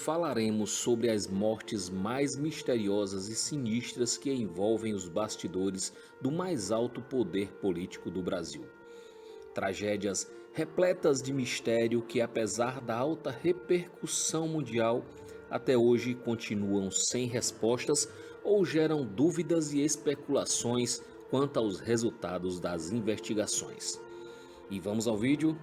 falaremos sobre as mortes mais misteriosas e sinistras que envolvem os bastidores do mais alto poder político do Brasil. Tragédias repletas de mistério que, apesar da alta repercussão mundial, até hoje continuam sem respostas ou geram dúvidas e especulações quanto aos resultados das investigações. E vamos ao vídeo?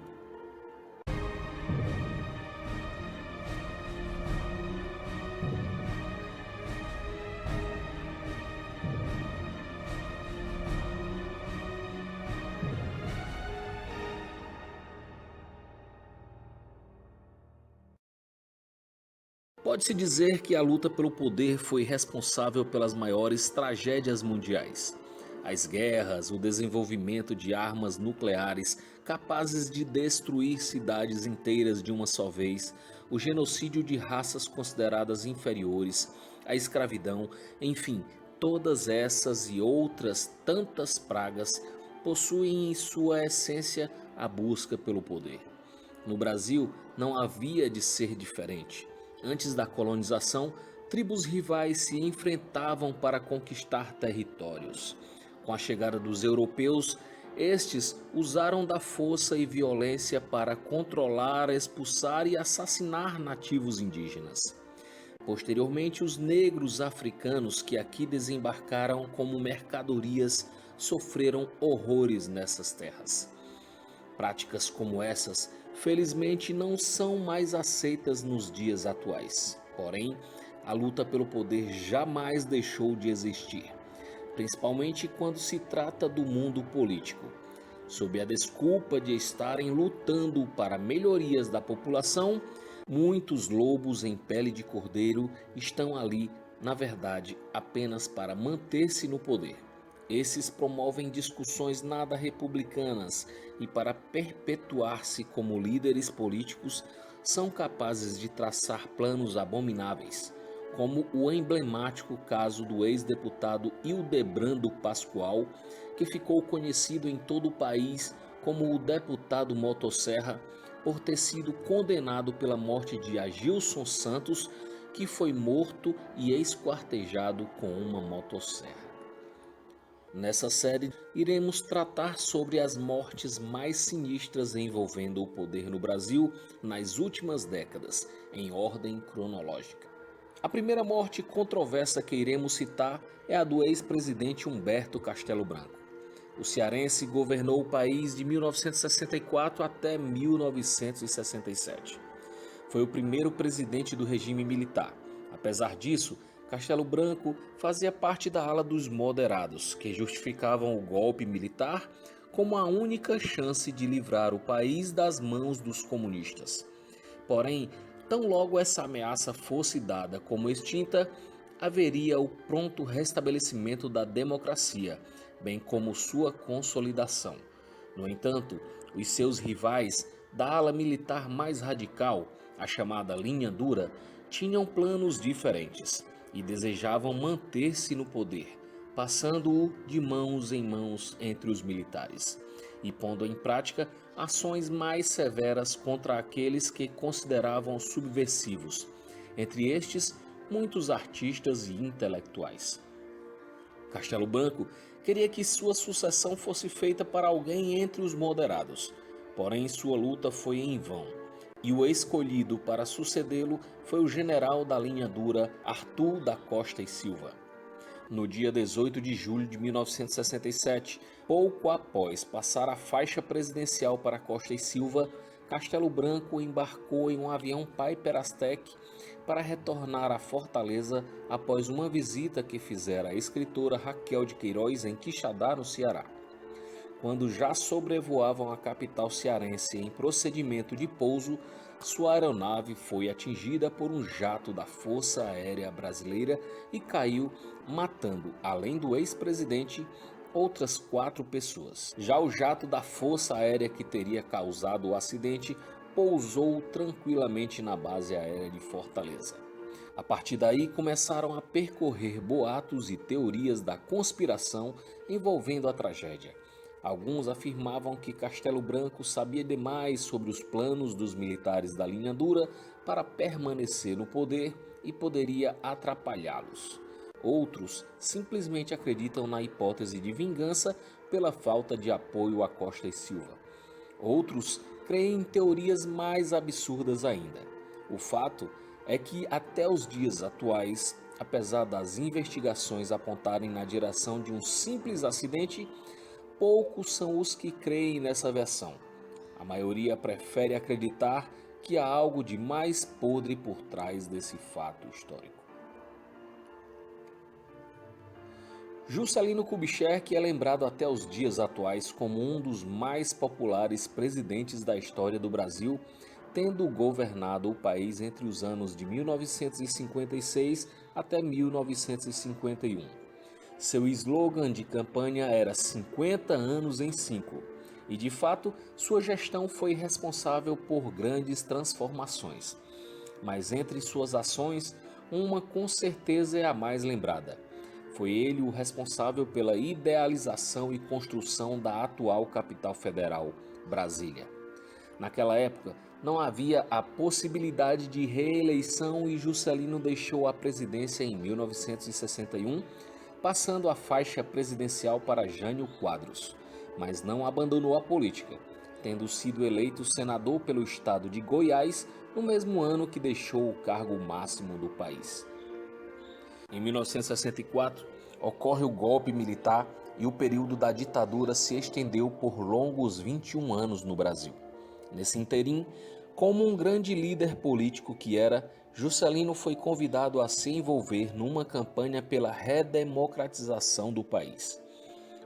Pode-se dizer que a luta pelo poder foi responsável pelas maiores tragédias mundiais. As guerras, o desenvolvimento de armas nucleares capazes de destruir cidades inteiras de uma só vez, o genocídio de raças consideradas inferiores, a escravidão, enfim, todas essas e outras tantas pragas possuem em sua essência a busca pelo poder. No Brasil, não havia de ser diferente. Antes da colonização, tribos rivais se enfrentavam para conquistar territórios. Com a chegada dos europeus, estes usaram da força e violência para controlar, expulsar e assassinar nativos indígenas. Posteriormente, os negros africanos que aqui desembarcaram como mercadorias sofreram horrores nessas terras. Práticas como essas, felizmente, não são mais aceitas nos dias atuais. Porém, a luta pelo poder jamais deixou de existir, principalmente quando se trata do mundo político. Sob a desculpa de estarem lutando para melhorias da população, muitos lobos em pele de cordeiro estão ali, na verdade, apenas para manter-se no poder. Esses promovem discussões nada republicanas e, para perpetuar-se como líderes políticos, são capazes de traçar planos abomináveis, como o emblemático caso do ex-deputado Hildebrando Pascoal, que ficou conhecido em todo o país como o deputado Motosserra, por ter sido condenado pela morte de Agilson Santos, que foi morto e esquartejado com uma motosserra. Nessa série, iremos tratar sobre as mortes mais sinistras envolvendo o poder no Brasil nas últimas décadas, em ordem cronológica. A primeira morte controversa que iremos citar é a do ex-presidente Humberto Castelo Branco. O cearense governou o país de 1964 até 1967. Foi o primeiro presidente do regime militar. Apesar disso, Castelo Branco fazia parte da ala dos moderados, que justificavam o golpe militar como a única chance de livrar o país das mãos dos comunistas. Porém, tão logo essa ameaça fosse dada como extinta, haveria o pronto restabelecimento da democracia, bem como sua consolidação. No entanto, os seus rivais da ala militar mais radical, a chamada linha dura, tinham planos diferentes e desejavam manter-se no poder, passando-o de mãos em mãos entre os militares e pondo em prática ações mais severas contra aqueles que consideravam subversivos, entre estes muitos artistas e intelectuais. Castelo Branco queria que sua sucessão fosse feita para alguém entre os moderados, porém sua luta foi em vão. E o escolhido para sucedê-lo foi o general da linha dura Arthur da Costa e Silva. No dia 18 de julho de 1967, pouco após passar a faixa presidencial para Costa e Silva, Castelo Branco embarcou em um avião Piper Aztec para retornar à Fortaleza após uma visita que fizera a escritora Raquel de Queiroz em Quixadá, no Ceará. Quando já sobrevoavam a capital cearense em procedimento de pouso, sua aeronave foi atingida por um jato da Força Aérea Brasileira e caiu, matando, além do ex-presidente, outras 4 pessoas. Já o jato da Força Aérea que teria causado o acidente pousou tranquilamente na base aérea de Fortaleza. A partir daí começaram a percorrer boatos e teorias da conspiração envolvendo a tragédia. Alguns afirmavam que Castelo Branco sabia demais sobre os planos dos militares da linha dura para permanecer no poder e poderia atrapalhá-los. Outros simplesmente acreditam na hipótese de vingança pela falta de apoio a Costa e Silva. Outros creem em teorias mais absurdas ainda. O fato é que até os dias atuais, apesar das investigações apontarem na direção de um simples acidente, poucos são os que creem nessa versão. A maioria prefere acreditar que há algo de mais podre por trás desse fato histórico. Juscelino Kubitschek é lembrado até os dias atuais como um dos mais populares presidentes da história do Brasil, tendo governado o país entre os anos de 1956 até 1951. Seu slogan de campanha era 50 anos em 5, e de fato sua gestão foi responsável por grandes transformações. Mas entre suas ações, uma com certeza é a mais lembrada. Foi ele o responsável pela idealização e construção da atual capital federal, Brasília. Naquela época, não havia a possibilidade de reeleição e Juscelino deixou a presidência em 1961, passando a faixa presidencial para Jânio Quadros, mas não abandonou a política, tendo sido eleito senador pelo estado de Goiás no mesmo ano que deixou o cargo máximo do país. Em 1964, ocorre o golpe militar e o período da ditadura se estendeu por longos 21 anos no Brasil. Nesse interim, como um grande líder político que era, Juscelino foi convidado a se envolver numa campanha pela redemocratização do país.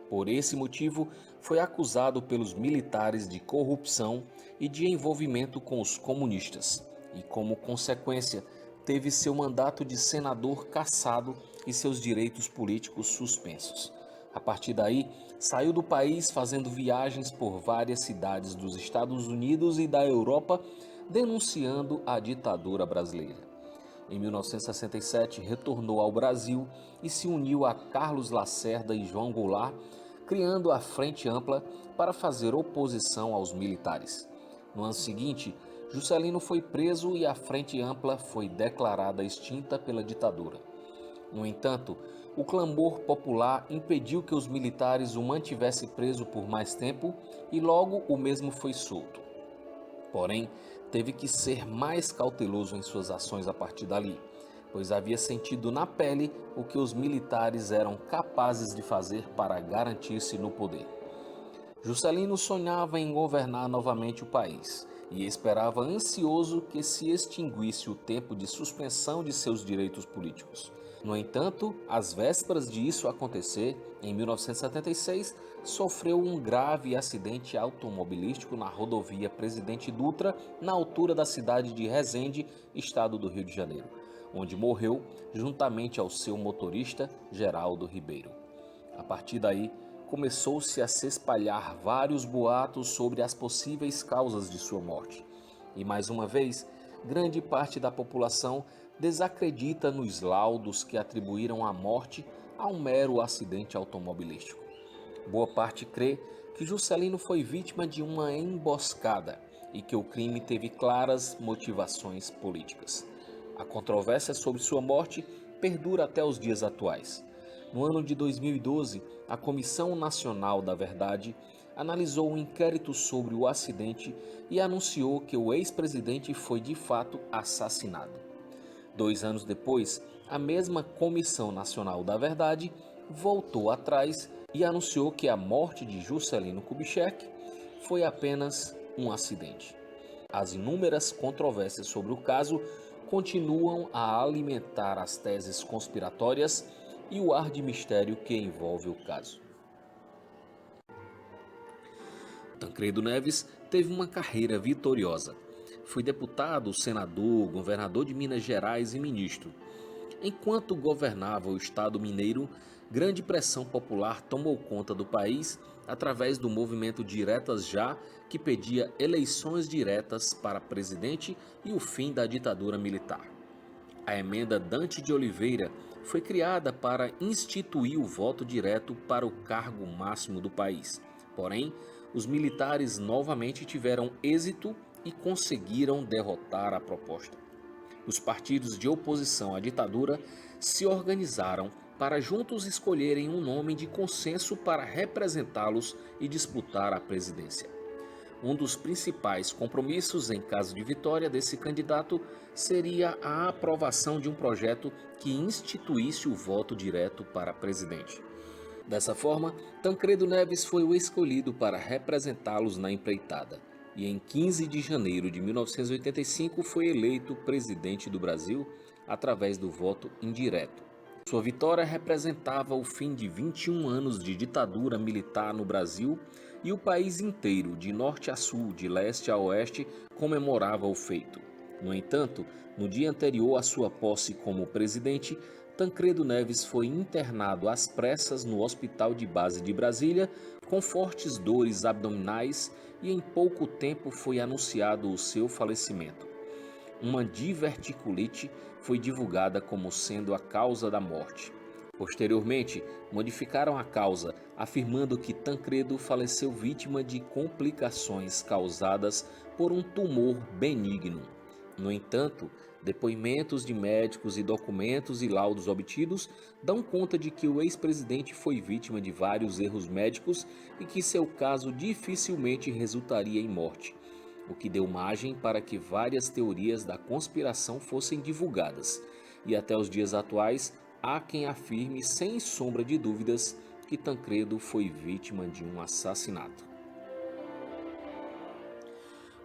Por esse motivo, foi acusado pelos militares de corrupção e de envolvimento com os comunistas, e como consequência, teve seu mandato de senador cassado e seus direitos políticos suspensos. A partir daí, saiu do país fazendo viagens por várias cidades dos Estados Unidos e da Europa, denunciando a ditadura brasileira. Em 1967, retornou ao Brasil e se uniu a Carlos Lacerda e João Goulart, criando a Frente Ampla para fazer oposição aos militares. No ano seguinte, Juscelino foi preso e a Frente Ampla foi declarada extinta pela ditadura. No entanto, o clamor popular impediu que os militares o mantivessem preso por mais tempo e logo o mesmo foi solto. Porém, teve que ser mais cauteloso em suas ações a partir dali, pois havia sentido na pele o que os militares eram capazes de fazer para garantir-se no poder. Juscelino sonhava em governar novamente o país e esperava ansioso que se extinguisse o tempo de suspensão de seus direitos políticos. No entanto, às vésperas de isso acontecer, em 1976, sofreu um grave acidente automobilístico na rodovia Presidente Dutra, na altura da cidade de Resende, estado do Rio de Janeiro, onde morreu juntamente ao seu motorista, Geraldo Ribeiro. A partir daí, começou-se a se espalhar vários boatos sobre as possíveis causas de sua morte. E mais uma vez, grande parte da população desacredita nos laudos que atribuíram a morte a um mero acidente automobilístico. Boa parte crê que Juscelino foi vítima de uma emboscada e que o crime teve claras motivações políticas. A controvérsia sobre sua morte perdura até os dias atuais. No ano de 2012, a Comissão Nacional da Verdade analisou um inquérito sobre o acidente e anunciou que o ex-presidente foi de fato assassinado. 2 anos depois, a mesma Comissão Nacional da Verdade voltou atrás e anunciou que a morte de Juscelino Kubitschek foi apenas um acidente. As inúmeras controvérsias sobre o caso continuam a alimentar as teses conspiratórias e o ar de mistério que envolve o caso. Tancredo Neves teve uma carreira vitoriosa. Foi deputado, senador, governador de Minas Gerais e ministro. Enquanto governava o estado mineiro, grande pressão popular tomou conta do país através do movimento Diretas Já, que pedia eleições diretas para presidente e o fim da ditadura militar. A emenda Dante de Oliveira foi criada para instituir o voto direto para o cargo máximo do país, Porém, os militares novamente tiveram êxito e conseguiram derrotar a proposta. Os partidos de oposição à ditadura se organizaram para juntos escolherem um nome de consenso para representá-los e disputar a presidência. Um dos principais compromissos em caso de vitória desse candidato seria a aprovação de um projeto que instituísse o voto direto para presidente. Dessa forma, Tancredo Neves foi o escolhido para representá-los na empreitada e em 15 de janeiro de 1985 foi eleito presidente do Brasil através do voto indireto. Sua vitória representava o fim de 21 anos de ditadura militar no Brasil e o país inteiro, de norte a sul, de leste a oeste, comemorava o feito. No entanto, no dia anterior à sua posse como presidente, Tancredo Neves foi internado às pressas no Hospital de Base de Brasília com fortes dores abdominais e em pouco tempo foi anunciado o seu falecimento. Uma diverticulite foi divulgada como sendo a causa da morte. Posteriormente, modificaram a causa, afirmando que Tancredo faleceu vítima de complicações causadas por um tumor benigno. No entanto, depoimentos de médicos e documentos e laudos obtidos dão conta de que o ex-presidente foi vítima de vários erros médicos e que seu caso dificilmente resultaria em morte, o que deu margem para que várias teorias da conspiração fossem divulgadas. E até os dias atuais, há quem afirme sem sombra de dúvidas que Tancredo foi vítima de um assassinato.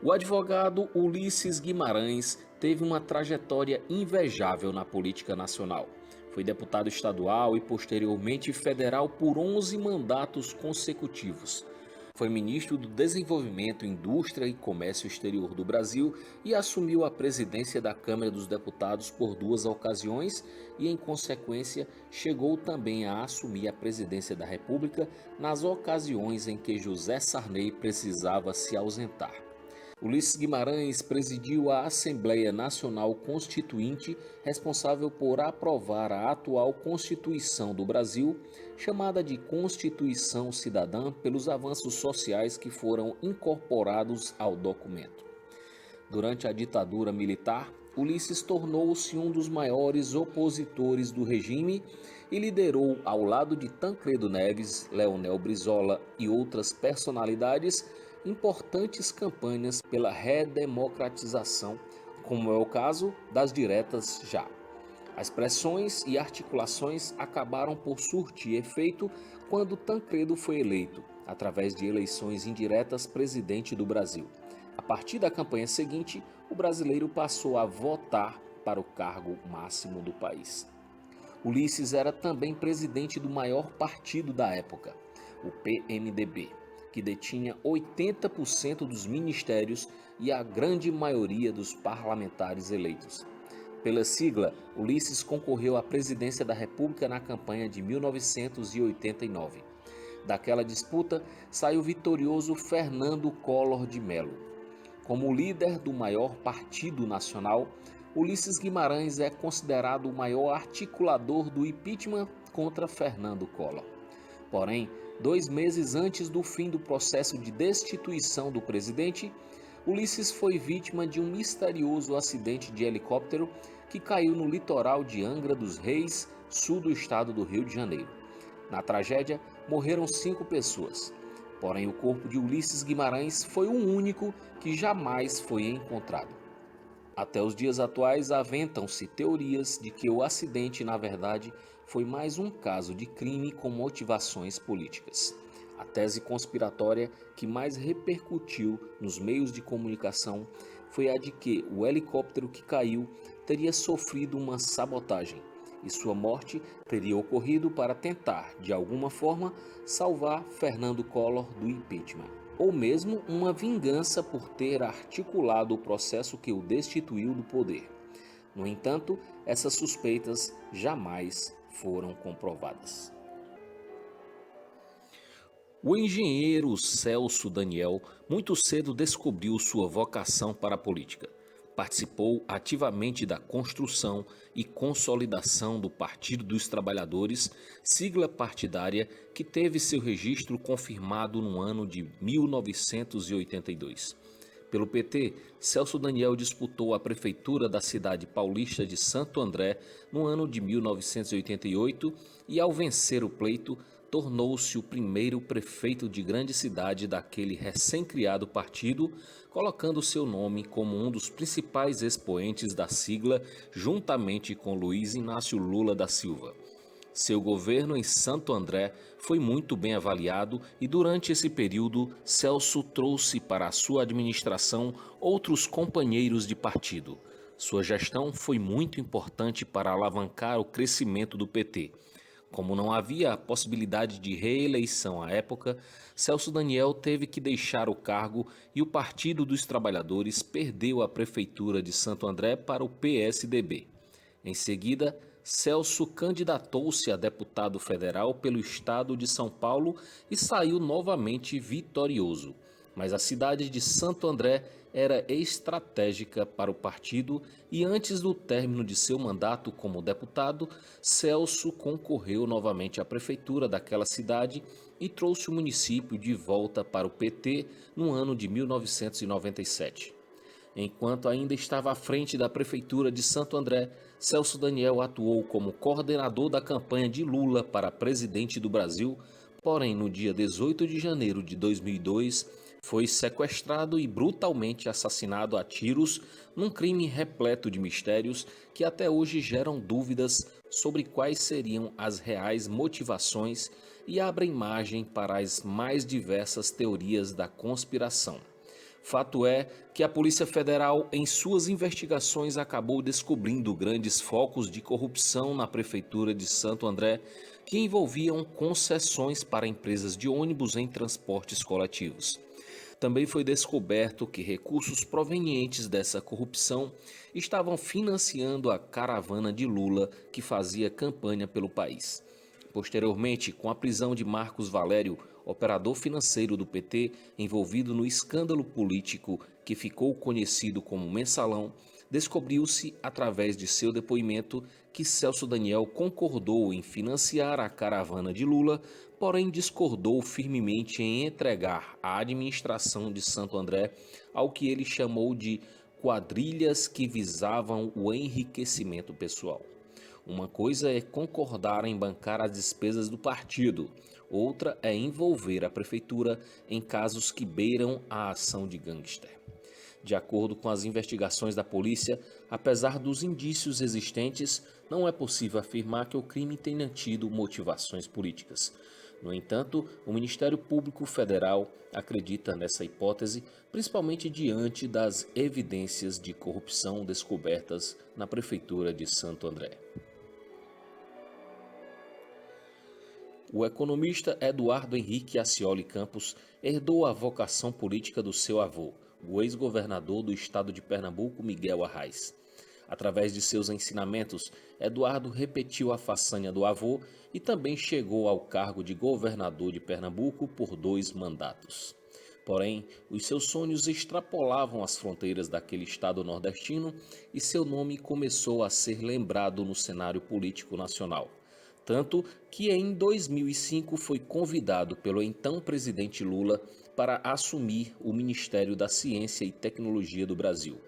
O advogado Ulisses Guimarães teve uma trajetória invejável na política nacional. Foi deputado estadual e posteriormente federal por 11 mandatos consecutivos. Foi ministro do Desenvolvimento, Indústria e Comércio Exterior do Brasil e assumiu a presidência da Câmara dos Deputados por 2 ocasiões e, em consequência, chegou também a assumir a presidência da República nas ocasiões em que José Sarney precisava se ausentar. Ulisses Guimarães presidiu a Assembleia Nacional Constituinte, responsável por aprovar a atual Constituição do Brasil, chamada de Constituição Cidadã pelos avanços sociais que foram incorporados ao documento. Durante a ditadura militar, Ulisses tornou-se um dos maiores opositores do regime e liderou, ao lado de Tancredo Neves, Leonel Brizola e outras personalidades, importantes campanhas pela redemocratização, como é o caso das diretas já. As pressões e articulações acabaram por surtir efeito quando Tancredo foi eleito, através de eleições indiretas, presidente do Brasil. A partir da campanha seguinte, o brasileiro passou a votar para o cargo máximo do país. Ulisses era também presidente do maior partido da época, o PMDB, que detinha 80% dos ministérios e a grande maioria dos parlamentares eleitos. Pela sigla, Ulisses concorreu à presidência da República na campanha de 1989. Daquela disputa, saiu vitorioso Fernando Collor de Mello. Como líder do maior partido nacional, Ulisses Guimarães é considerado o maior articulador do impeachment contra Fernando Collor. Porém, 2 meses antes do fim do processo de destituição do presidente, Ulisses foi vítima de um misterioso acidente de helicóptero que caiu no litoral de Angra dos Reis, sul do estado do Rio de Janeiro. Na tragédia, morreram 5 pessoas. Porém, o corpo de Ulisses Guimarães foi o único que jamais foi encontrado. Até os dias atuais, aventam-se teorias de que o acidente, na verdade, foi mais um caso de crime com motivações políticas. A tese conspiratória que mais repercutiu nos meios de comunicação foi a de que o helicóptero que caiu teria sofrido uma sabotagem e sua morte teria ocorrido para tentar, de alguma forma, salvar Fernando Collor do impeachment, ou mesmo uma vingança por ter articulado o processo que o destituiu do poder. No entanto, essas suspeitas jamais foram comprovadas. O engenheiro Celso Daniel muito cedo descobriu sua vocação para a política. Participou ativamente da construção e consolidação do Partido dos Trabalhadores, sigla partidária que teve seu registro confirmado no ano de 1982. Pelo PT, Celso Daniel disputou a prefeitura da cidade paulista de Santo André no ano de 1988 e, ao vencer o pleito, tornou-se o primeiro prefeito de grande cidade daquele recém-criado partido, colocando seu nome como um dos principais expoentes da sigla, juntamente com Luiz Inácio Lula da Silva. Seu governo em Santo André foi muito bem avaliado e durante esse período Celso trouxe para a sua administração outros companheiros de partido. Sua gestão foi muito importante para alavancar o crescimento do PT. Como não havia a possibilidade de reeleição à época, Celso Daniel teve que deixar o cargo e o Partido dos Trabalhadores perdeu a prefeitura de Santo André para o PSDB. Em seguida, Celso candidatou-se a deputado federal pelo estado de São Paulo e saiu novamente vitorioso. Mas a cidade de Santo André era estratégica para o partido e antes do término de seu mandato como deputado, Celso concorreu novamente à prefeitura daquela cidade e trouxe o município de volta para o PT no ano de 1997. Enquanto ainda estava à frente da prefeitura de Santo André, Celso Daniel atuou como coordenador da campanha de Lula para presidente do Brasil, porém no dia 18 de janeiro de 2002 foi sequestrado e brutalmente assassinado a tiros num crime repleto de mistérios que até hoje geram dúvidas sobre quais seriam as reais motivações e abrem margem para as mais diversas teorias da conspiração. Fato é que a Polícia Federal, em suas investigações, acabou descobrindo grandes focos de corrupção na Prefeitura de Santo André que envolviam concessões para empresas de ônibus em transportes coletivos. Também foi descoberto que recursos provenientes dessa corrupção estavam financiando a caravana de Lula que fazia campanha pelo país. Posteriormente, com a prisão de Marcos Valério, operador financeiro do PT envolvido no escândalo político que ficou conhecido como Mensalão, descobriu-se através de seu depoimento que Celso Daniel concordou em financiar a caravana de Lula, porém discordou firmemente em entregar a administração de Santo André ao que ele chamou de quadrilhas que visavam o enriquecimento pessoal. Uma coisa é concordar em bancar as despesas do partido, outra é envolver a prefeitura em casos que beiram a ação de gangster. De acordo com as investigações da polícia, apesar dos indícios existentes, não é possível afirmar que o crime tenha tido motivações políticas. No entanto, o Ministério Público Federal acredita nessa hipótese, principalmente diante das evidências de corrupção descobertas na Prefeitura de Santo André. O economista Eduardo Henrique Accioli Campos herdou a vocação política do seu avô, o ex-governador do estado de Pernambuco, Miguel Arraes. Através de seus ensinamentos, Eduardo repetiu a façanha do avô e também chegou ao cargo de governador de Pernambuco por 2 mandatos. Porém, os seus sonhos extrapolavam as fronteiras daquele estado nordestino e seu nome começou a ser lembrado no cenário político nacional. Tanto que em 2005 foi convidado pelo então presidente Lula para assumir o Ministério da Ciência e Tecnologia do Brasil.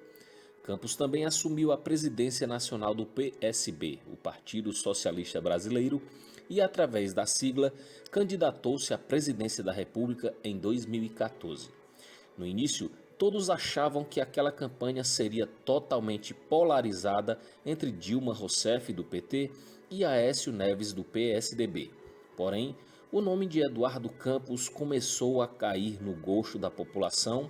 Campos também assumiu a presidência nacional do PSB, o Partido Socialista Brasileiro, e através da sigla candidatou-se à presidência da República em 2014. No início, todos achavam que aquela campanha seria totalmente polarizada entre Dilma Rousseff, do PT, e Aécio Neves, do PSDB. Porém, o nome de Eduardo Campos começou a cair no gosto da população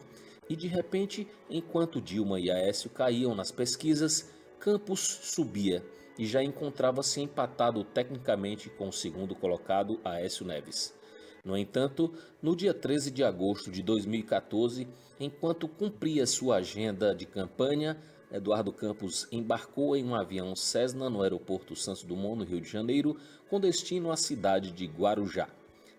e, de repente, enquanto Dilma e Aécio caíam nas pesquisas, Campos subia e já encontrava-se empatado tecnicamente com o segundo colocado, Aécio Neves. No entanto, no dia 13 de agosto de 2014, enquanto cumpria sua agenda de campanha, Eduardo Campos embarcou em um avião Cessna no aeroporto Santos Dumont, no Rio de Janeiro, com destino à cidade de Guarujá.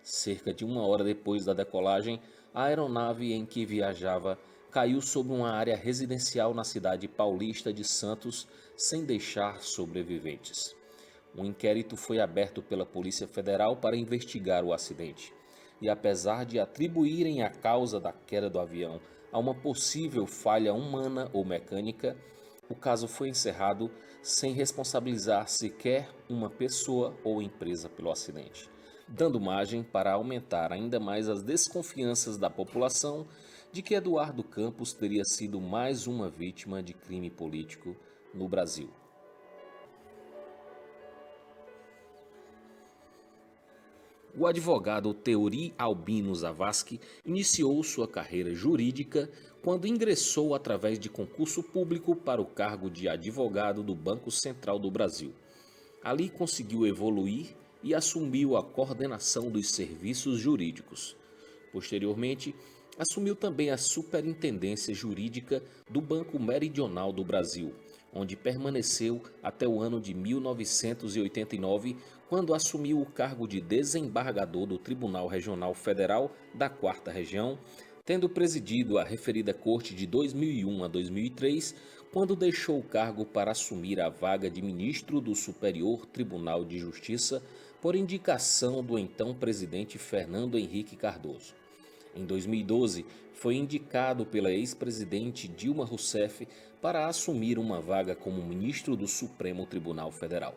Cerca de 1 hora depois da decolagem, a aeronave em que viajava caiu sobre uma área residencial na cidade paulista de Santos, sem deixar sobreviventes. Um inquérito foi aberto pela Polícia Federal para investigar o acidente. E apesar de atribuírem a causa da queda do avião a uma possível falha humana ou mecânica, o caso foi encerrado sem responsabilizar sequer uma pessoa ou empresa pelo acidente, dando margem para aumentar ainda mais as desconfianças da população de que Eduardo Campos teria sido mais uma vítima de crime político no Brasil. O advogado Teori Albino Zavascki iniciou sua carreira jurídica quando ingressou através de concurso público para o cargo de advogado do Banco Central do Brasil. Ali conseguiu evoluir e assumiu a coordenação dos serviços jurídicos. Posteriormente, assumiu também a superintendência jurídica do Banco Meridional do Brasil, onde permaneceu até o ano de 1989, quando assumiu o cargo de desembargador do Tribunal Regional Federal da 4ª Região, tendo presidido a referida corte de 2001 a 2003, quando deixou o cargo para assumir a vaga de ministro do Superior Tribunal de Justiça por indicação do então presidente Fernando Henrique Cardoso. Em 2012, foi indicado pela ex-presidente Dilma Rousseff para assumir uma vaga como ministro do Supremo Tribunal Federal.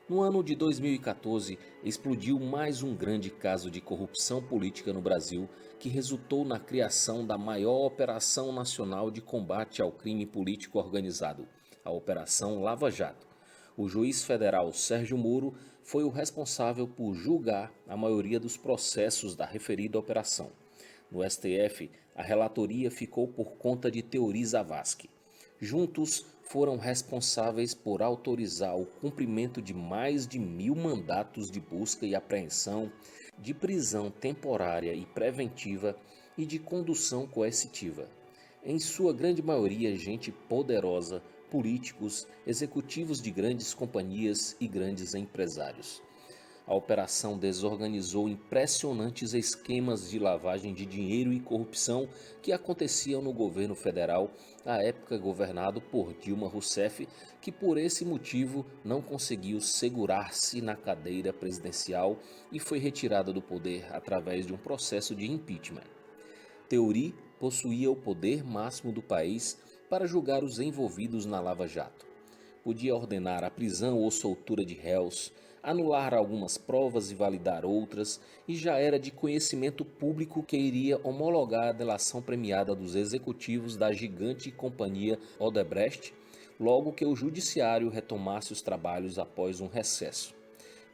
No ano de 2014, explodiu mais um grande caso de corrupção política no Brasil, que resultou na criação da maior operação nacional de combate ao crime político organizado, a Operação Lava Jato. O juiz federal Sérgio Moro foi o responsável por julgar a maioria dos processos da referida operação. No STF, a relatoria ficou por conta de Teori Zavascki. Juntos, foram responsáveis por autorizar o cumprimento de mais de 1.000 mandatos de busca e apreensão, de prisão temporária e preventiva e de condução coercitiva. Em sua grande maioria, gente poderosa, políticos, executivos de grandes companhias e grandes empresários. A operação desorganizou impressionantes esquemas de lavagem de dinheiro e corrupção que aconteciam no governo federal, à época governado por Dilma Rousseff, que por esse motivo não conseguiu segurar-se na cadeira presidencial e foi retirada do poder através de um processo de impeachment. Teori possuía o poder máximo do país para julgar os envolvidos na Lava Jato. Podia ordenar a prisão ou soltura de réus, anular algumas provas e validar outras, e já era de conhecimento público que iria homologar a delação premiada dos executivos da gigante companhia Odebrecht, logo que o judiciário retomasse os trabalhos após um recesso.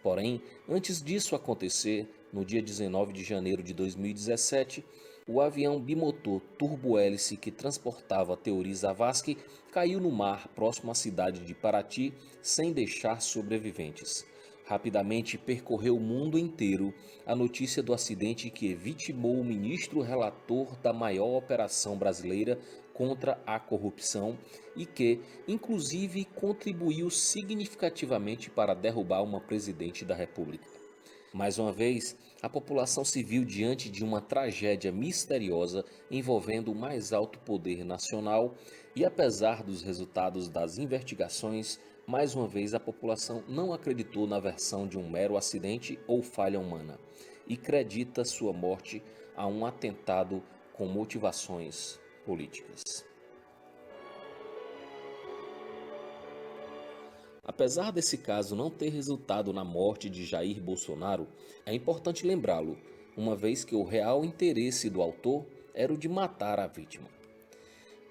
Porém, antes disso acontecer, no dia 19 de janeiro de 2017, o avião bimotor turbohélice que transportava Teori Zavascki caiu no mar próximo à cidade de Paraty sem deixar sobreviventes. Rapidamente percorreu o mundo inteiro a notícia do acidente que vitimou o ministro relator da maior operação brasileira contra a corrupção e que, inclusive, contribuiu significativamente para derrubar uma presidente da República. Mais uma vez, a população se viu diante de uma tragédia misteriosa envolvendo o mais alto poder nacional e, apesar dos resultados das investigações, mais uma vez a população não acreditou na versão de um mero acidente ou falha humana e acredita sua morte a um atentado com motivações políticas. Apesar desse caso não ter resultado na morte de Jair Bolsonaro, é importante lembrá-lo, uma vez que o real interesse do autor era o de matar a vítima.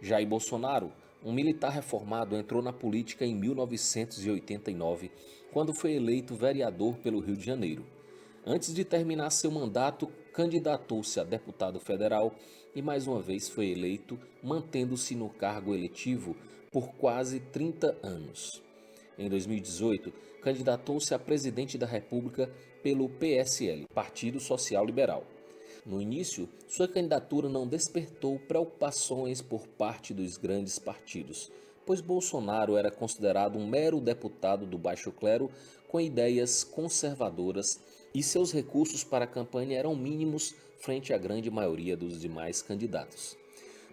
Jair Bolsonaro, um militar reformado, entrou na política em 1989, quando foi eleito vereador pelo Rio de Janeiro. Antes de terminar seu mandato, candidatou-se a deputado federal e mais uma vez foi eleito, mantendo-se no cargo eletivo por quase 30 anos. Em 2018, candidatou-se a presidente da República pelo PSL, Partido Social Liberal. No início, sua candidatura não despertou preocupações por parte dos grandes partidos, pois Bolsonaro era considerado um mero deputado do baixo clero com ideias conservadoras e seus recursos para a campanha eram mínimos frente à grande maioria dos demais candidatos.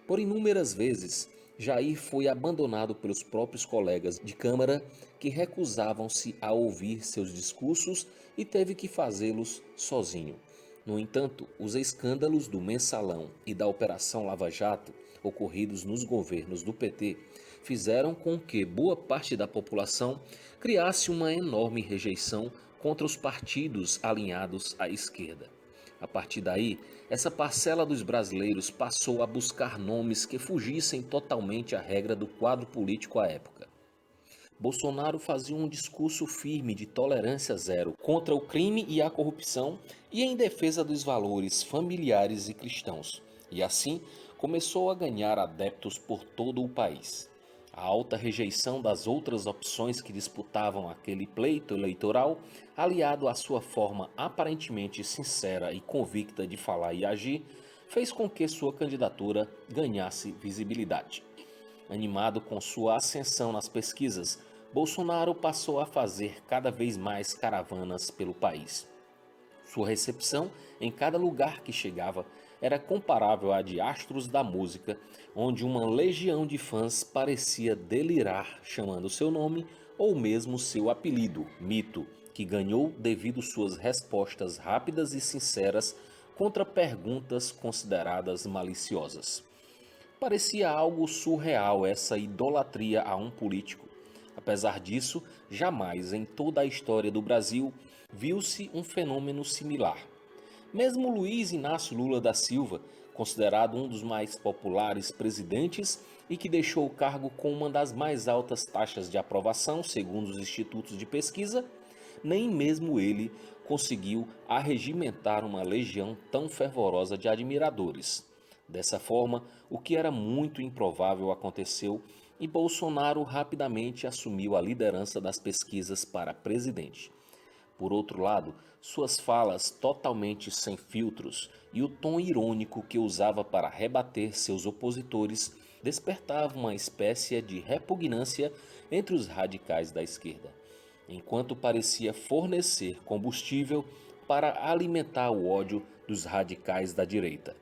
Por inúmeras vezes, Jair foi abandonado pelos próprios colegas de Câmara que recusavam-se a ouvir seus discursos e teve que fazê-los sozinho. No entanto, os escândalos do Mensalão e da Operação Lava Jato, ocorridos nos governos do PT, fizeram com que boa parte da população criasse uma enorme rejeição contra os partidos alinhados à esquerda. A partir daí, essa parcela dos brasileiros passou a buscar nomes que fugissem totalmente à regra do quadro político à época. Bolsonaro fazia um discurso firme de tolerância zero contra o crime e a corrupção e em defesa dos valores familiares e cristãos, e assim começou a ganhar adeptos por todo o país. A alta rejeição das outras opções que disputavam aquele pleito eleitoral, aliado à sua forma aparentemente sincera e convicta de falar e agir, fez com que sua candidatura ganhasse visibilidade. Animado com sua ascensão nas pesquisas, Bolsonaro passou a fazer cada vez mais caravanas pelo país. Sua recepção em cada lugar que chegava era comparável à de astros da música, onde uma legião de fãs parecia delirar chamando seu nome ou mesmo seu apelido, Mito, que ganhou devido suas respostas rápidas e sinceras contra perguntas consideradas maliciosas. Parecia algo surreal essa idolatria a um político. Apesar disso, jamais em toda a história do Brasil viu-se um fenômeno similar. Mesmo Luiz Inácio Lula da Silva, considerado um dos mais populares presidentes e que deixou o cargo com uma das mais altas taxas de aprovação, segundo os institutos de pesquisa, nem mesmo ele conseguiu arregimentar uma legião tão fervorosa de admiradores. Dessa forma, o que era muito improvável aconteceu e Bolsonaro rapidamente assumiu a liderança das pesquisas para presidente. Por outro lado, suas falas totalmente sem filtros e o tom irônico que usava para rebater seus opositores despertavam uma espécie de repugnância entre os radicais da esquerda, enquanto parecia fornecer combustível para alimentar o ódio dos radicais da direita.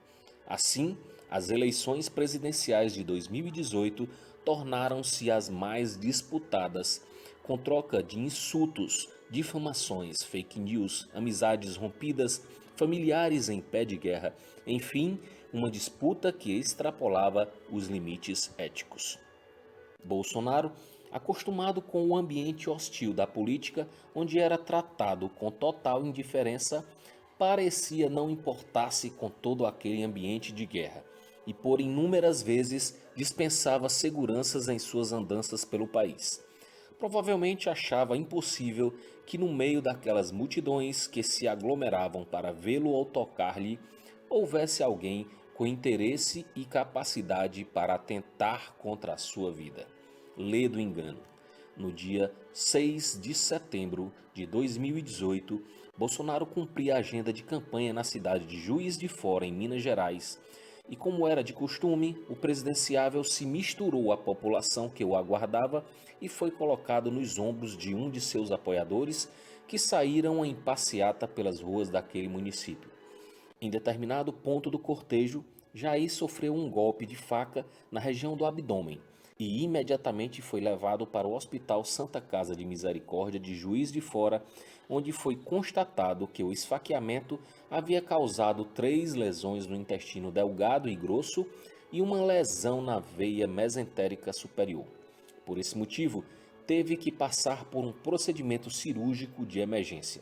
Assim, as eleições presidenciais de 2018 tornaram-se as mais disputadas, com troca de insultos, difamações, fake news, amizades rompidas, familiares em pé de guerra, enfim, uma disputa que extrapolava os limites éticos. Bolsonaro, acostumado com o ambiente hostil da política, onde era tratado com total indiferença, parecia não importar-se com todo aquele ambiente de guerra e por inúmeras vezes dispensava seguranças em suas andanças pelo país. Provavelmente achava impossível que no meio daquelas multidões que se aglomeravam para vê-lo ou tocar-lhe, houvesse alguém com interesse e capacidade para atentar contra a sua vida. Lê do engano. No dia 6 de setembro de 2018, Bolsonaro cumpria a agenda de campanha na cidade de Juiz de Fora, em Minas Gerais, e como era de costume, o presidenciável se misturou à população que o aguardava e foi colocado nos ombros de um de seus apoiadores que saíram em passeata pelas ruas daquele município. Em determinado ponto do cortejo, Jair sofreu um golpe de faca na região do abdômen e imediatamente foi levado para o Hospital Santa Casa de Misericórdia de Juiz de Fora, onde foi constatado que o esfaqueamento havia causado 3 lesões no intestino delgado e grosso e uma lesão na veia mesentérica superior. Por esse motivo, teve que passar por um procedimento cirúrgico de emergência.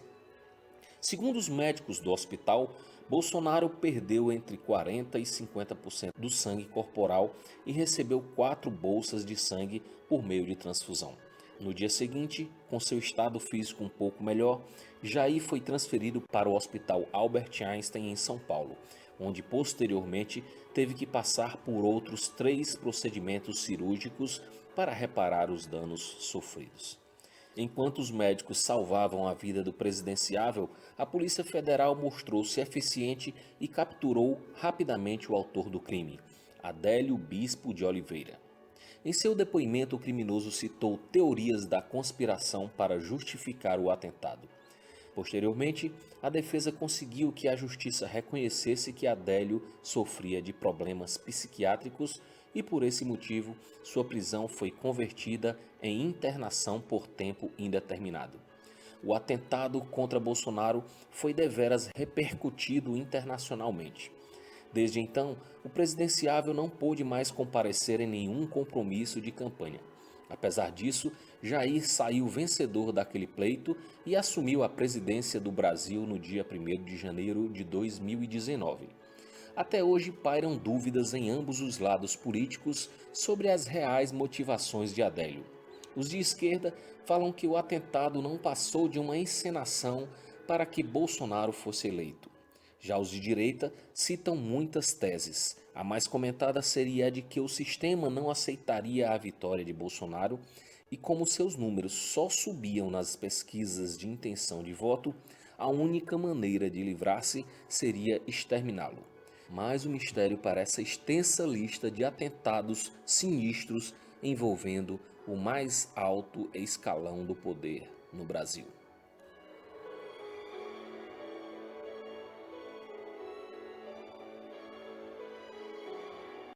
Segundo os médicos do hospital, Bolsonaro perdeu entre 40% e 50% do sangue corporal e recebeu 4 bolsas de sangue por meio de transfusão. No dia seguinte, com seu estado físico um pouco melhor, Jair foi transferido para o Hospital Albert Einstein em São Paulo, onde posteriormente teve que passar por outros 3 procedimentos cirúrgicos para reparar os danos sofridos. Enquanto os médicos salvavam a vida do presidenciável, a Polícia Federal mostrou-se eficiente e capturou rapidamente o autor do crime, Adélio Bispo de Oliveira. Em seu depoimento, o criminoso citou teorias da conspiração para justificar o atentado. Posteriormente, a defesa conseguiu que a justiça reconhecesse que Adélio sofria de problemas psiquiátricos e, por esse motivo, sua prisão foi convertida em internação por tempo indeterminado. O atentado contra Bolsonaro foi deveras repercutido internacionalmente. Desde então, o presidenciável não pôde mais comparecer em nenhum compromisso de campanha. Apesar disso, Jair saiu vencedor daquele pleito e assumiu a presidência do Brasil no dia 1º de janeiro de 2019. Até hoje pairam dúvidas em ambos os lados políticos sobre as reais motivações de Adélio. Os de esquerda falam que o atentado não passou de uma encenação para que Bolsonaro fosse eleito. Já os de direita citam muitas teses. A mais comentada seria a de que o sistema não aceitaria a vitória de Bolsonaro e, como seus números só subiam nas pesquisas de intenção de voto, a única maneira de livrar-se seria exterminá-lo. Mas o mistério para essa extensa lista de atentados sinistros envolvendo o mais alto escalão do poder no Brasil.